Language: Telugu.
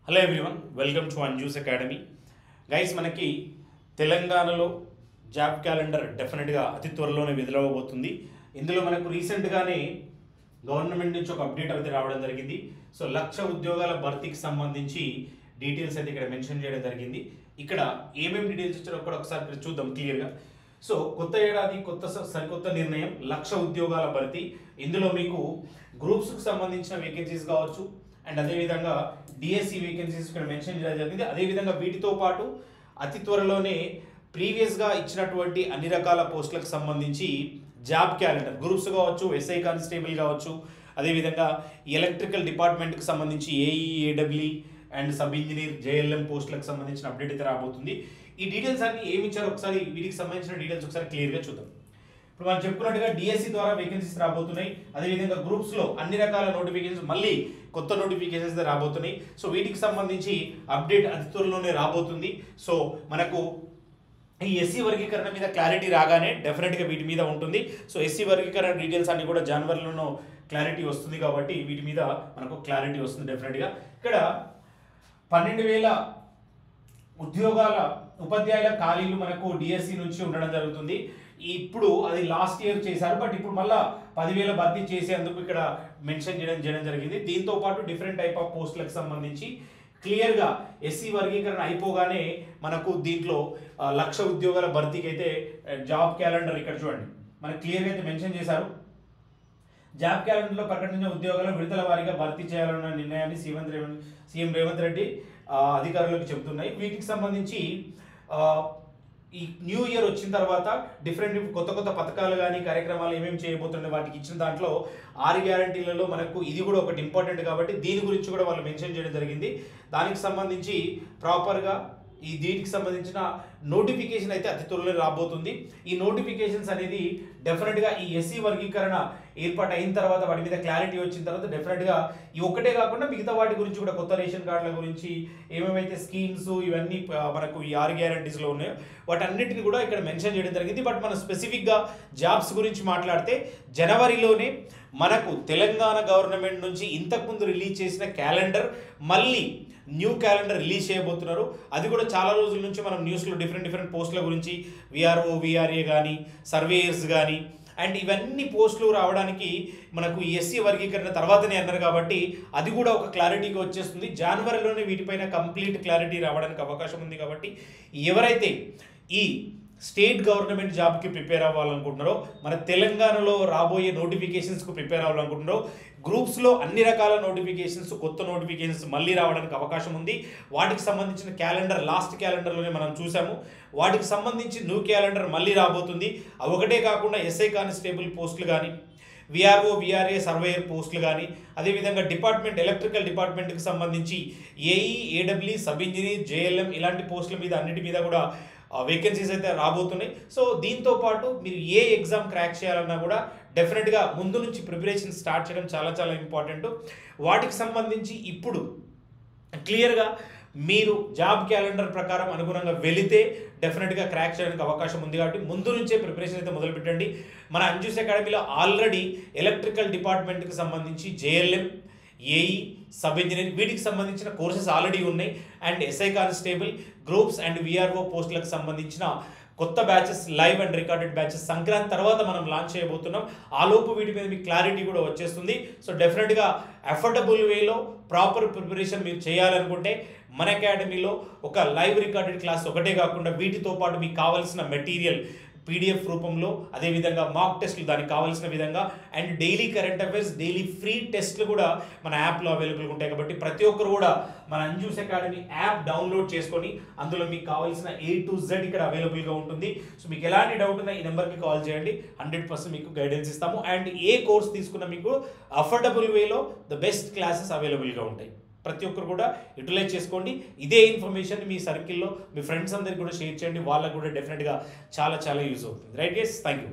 Hello everyone, welcome to Anju's academy. Guys, మనకి తెలంగాణలో జాబ్ క్యాలెండర్ డెఫినెట్గా అతి త్వరలోనే విడుదలవబోతుంది. ఇందులో మనకు రీసెంట్గానే గవర్నమెంట్ నుంచి ఒక అప్డేట్ అయితే రావడం జరిగింది. సో 1,00,000 ఉద్యోగాల భర్తీకి సంబంధించి డీటెయిల్స్ అయితే ఇక్కడ మెన్షన్ చేయడం జరిగింది. ఇక్కడ ఏమేమి డీటెయిల్స్ ఇచ్చారో ఒకసారి చూద్దాం క్లియర్గా. సో కొత్త ఏడాది సరికొత్త నిర్ణయం 1,00,000 ఉద్యోగాల భర్తీ. ఇందులో మీకు గ్రూప్స్కి సంబంధించిన వేకెన్సీస్ కావచ్చు, అండ్ అదేవిధంగా డిఎస్సి వేకెన్సీస్ ఇక్కడ మెన్షన్ చేయడం జరిగింది. అదేవిధంగా వీటితో పాటు అతి త్వరలోనే ప్రీవియస్గా ఇచ్చినటువంటి అన్ని రకాల పోస్టులకు సంబంధించి జాబ్ క్యాలెండర్, గ్రూప్స్ కావచ్చు, ఎస్ఐ కానిస్టేబుల్ కావచ్చు, అదేవిధంగా ఎలక్ట్రికల్ డిపార్ట్మెంట్కి సంబంధించి AE, AW and sub engineer, JLM పోస్టులకు సంబంధించిన అప్డేట్ అయితే రాబోతుంది. ఈ డీటెయిల్స్ అన్ని ఏమి ఇచ్చారో ఒకసారి వీటికి సంబంధించిన డీటెయిల్స్ ఒకసారి క్లియర్గా చూద్దాం. ఇప్పుడు మనం చెప్పుకున్నట్టుగా డిఎస్సి ద్వారా వేకెన్సీస్ రాబోతున్నాయి. అదేవిధంగా గ్రూప్స్లో అన్ని రకాల నోటిఫికేషన్స్, మళ్ళీ కొత్త నోటిఫికేషన్స్ రాబోతున్నాయి. సో వీటికి సంబంధించి అప్డేట్ అతి త్వరలోనే రాబోతుంది. సో మనకు ఈ ఎస్సీ వర్గీకరణ మీద క్లారిటీ రాగానే డెఫినెట్గా వీటి మీద ఉంటుంది. సో ఎస్సీ వర్గీకరణ డీటెయిల్స్ అన్ని కూడా జనవరిలోనూ క్లారిటీ వస్తుంది కాబట్టి వీటి మీద మనకు క్లారిటీ వస్తుంది డెఫినెట్గా. ఇక్కడ 12,000 ఉపాధ్యాయుల ఖాళీలు మనకు డిఎస్సి నుంచి ఉండడం జరుగుతుంది. ఇప్పుడు అది లాస్ట్ ఇయర్ చేశారు, బట్ ఇప్పుడు మళ్ళీ 10,000 భర్తీ చేసేందుకు ఇక్కడ మెన్షన్ చేయడం జరిగింది. దీంతో పాటు డిఫరెంట్ టైప్ ఆఫ్ పోస్టులకు సంబంధించి క్లియర్గా ఎస్సీ వర్గీకరణ అయిపోగానే మనకు దీంట్లో 1,00,000 ఉద్యోగాల భర్తీకి అయితే జాబ్ క్యాలెండర్ ఇక్కడ చూడండి మనకు క్లియర్గా అయితే మెన్షన్ చేశారు. జాబ్ క్యాలెండర్లో ప్రకటించిన ఉద్యోగాలను విడతల వారీగా భర్తీ చేయాలన్న నిర్ణయాన్ని సీఎం రేవంత్ రెడ్డి అధికారులకు చెబుతున్నాయి. వీటికి సంబంధించి ఈ న్యూ ఇయర్ వచ్చిన తర్వాత డిఫరెంట్ కొత్త పథకాలు కానీ కార్యక్రమాలు ఏమేమి చేయబోతున్నాయి వాటికి ఇచ్చిన దాంట్లో 6 గ్యారంటీలలో మనకు ఇది కూడా ఒకటి ఇంపార్టెంట్ కాబట్టి దీని గురించి కూడా వాళ్ళు మెన్షన్ చేయడం జరిగింది. దానికి సంబంధించి ప్రాపర్గా దీనికి సంబంధించిన నోటిఫికేషన్ అయితే అతి త్వరలో రాబోతుంది. ఈ నోటిఫికేషన్స్ అనేది డెఫినెట్గా ఈ ఎస్సీ వర్గీకరణ ఏర్పాటు అయిన తర్వాత వాటి మీద క్లారిటీ వచ్చిన తర్వాత డెఫినెట్గా ఈ ఒక్కటే కాకుండా మిగతా వాటి గురించి కూడా, కొత్త రేషన్ కార్డుల గురించి ఏమేమైతే స్కీమ్స్ ఇవన్నీ మనకు ఈ 6 గ్యారంటీస్లో ఉన్నాయో వాటన్నిటిని కూడా ఇక్కడ మెన్షన్ చేయడం జరిగింది. బట్ మనం స్పెసిఫిక్గా జాబ్స్ గురించి మాట్లాడితే జనవరిలోనే మనకు తెలంగాణ గవర్నమెంట్ నుంచి ఇంతకుముందు రిలీజ్ చేసిన క్యాలెండర్ మళ్ళీ న్యూ క్యాలెండర్ రిలీజ్ చేయబోతున్నారు. అది కూడా చాలా రోజుల నుంచి మనం న్యూస్లో డిఫరెంట్ పోస్టుల గురించి విఆర్ఓ, విఆర్ఏ కానీ, సర్వేయర్స్ కానీ, అండ్ ఇవన్నీ పోస్టులు రావడానికి మనకు ఎస్సీ వర్గీకరణ తర్వాతనే అన్నారు కాబట్టి అది కూడా ఒక క్లారిటీగా వచ్చేస్తుంది. జనవరిలోనే వీటిపైన కంప్లీట్ క్లారిటీ రావడానికి అవకాశం ఉంది. కాబట్టి ఎవరైతే ఈ స్టేట్ గవర్నమెంట్ జాబ్కి ప్రిపేర్ అవ్వాలనుకుంటున్నారో, మన తెలంగాణలో రాబోయే నోటిఫికేషన్స్కు ప్రిపేర్ అవ్వాలనుకుంటున్నారో, గ్రూప్స్లో అన్ని రకాల నోటిఫికేషన్స్, కొత్త నోటిఫికేషన్స్ మళ్ళీ రావడానికి అవకాశం ఉంది. వాటికి సంబంధించిన క్యాలెండర్ లాస్ట్ క్యాలెండర్లోనే మనం చూసాము. వాటికి సంబంధించి న్యూ క్యాలెండర్ మళ్ళీ రాబోతుంది. అవి ఒకటే కాకుండా ఎస్ఐ కానిస్టేబుల్ పోస్టులు కానీ, విఆర్ఓ, విఆర్ఏ, సర్వేయర్ పోస్టులు కానీ, అదేవిధంగా ఎలక్ట్రికల్ డిపార్ట్మెంట్కి సంబంధించి ఏఈ, ఏడబ్ల్యూ, సబ్ ఇంజనీర్, జేఎల్ఎం ఇలాంటి పోస్టుల మీద అన్నిటి మీద కూడా వేకెన్సీస్ అయితే రాబోతున్నాయి. సో దీంతో పాటు మీరు ఏ ఎగ్జామ్ క్రాక్ చేయాలన్నా కూడా డెఫినెట్గా ముందు నుంచి ప్రిపరేషన్ స్టార్ట్ చేయడం చాలా ఇంపార్టెంట్. వాటికి సంబంధించి ఇప్పుడు క్లియర్గా మీరు జాబ్ క్యాలెండర్ ప్రకారం అనుగుణంగా వెళితే డెఫినెట్గా క్రాక్ చేయడానికి అవకాశం ఉంది. కాబట్టి ముందు నుంచే ప్రిపరేషన్ అయితే మొదలుపెట్టండి. మన అంజూస్ అకాడమీలో ఆల్రెడీ ఎలక్ట్రికల్ డిపార్ట్మెంట్కి సంబంధించి జేఎల్ఎం, ఏఈ, సబ్ ఇంజనీర్ వీటికి సంబంధించిన కోర్సెస్ ఆల్రెడీ ఉన్నాయి. And SI constable, groups and VRO పోస్టులకు సంబంధించిన కొత్త batches, live and recorded batches Sankranti తర్వాత మనం లాంచ్ చేయబోతున్నాం. ఆలోపు వీటి మీద మీకు క్లారిటీ కూడా వచ్చేస్తుంది. సో డెఫినెట్గా అఫోర్డబుల్ వేలో ప్రాపర్ ప్రిపరేషన్ మీరు చేయాలనుకుంటే మన అకాడమీలో ఒక లైవ్ రికార్డెడ్ క్లాస్ ఒకటే కాకుండా వీటితో పాటు మీకు కావాల్సిన మెటీరియల్ పీడిఎఫ్ రూపంలో, అదేవిధంగా మాక్ టెస్ట్లు దానికి కావాల్సిన విధంగా, and daily current affairs, daily free టెస్ట్లు కూడా మన యాప్లో అవైలబుల్గా ఉంటాయి. కాబట్టి ప్రతి ఒక్కరు కూడా మన అంజూస్ అకాడమీ యాప్ డౌన్లోడ్ చేసుకొని అందులో మీకు కావాల్సిన A to Z ఇక్కడ అవైలబుల్గా ఉంటుంది. సో మీకు ఎలాంటి డౌట్ ఉన్నా ఈ నెంబర్కి కాల్ చేయండి, 100% మీకు గైడెన్స్ ఇస్తాము. అండ్ ఏ కోర్స్ తీసుకున్నా మీకు అఫోర్డబుల్ వేలో ద బెస్ట్ క్లాసెస్ అవైలబుల్గా ఉంటాయి. ప్రతి ఒక్కరు కూడా యూటిలైజ్ చేసుకోండి. ఇదే ఇన్ఫర్మేషన్ మీ సర్కిల్లో మీ ఫ్రెండ్స్ అందరికీ కూడా షేర్ చేయండి. వాళ్ళకు కూడా డెఫినెట్గా చాలా యూజ్ అవుతుంది. Right guys, thank you.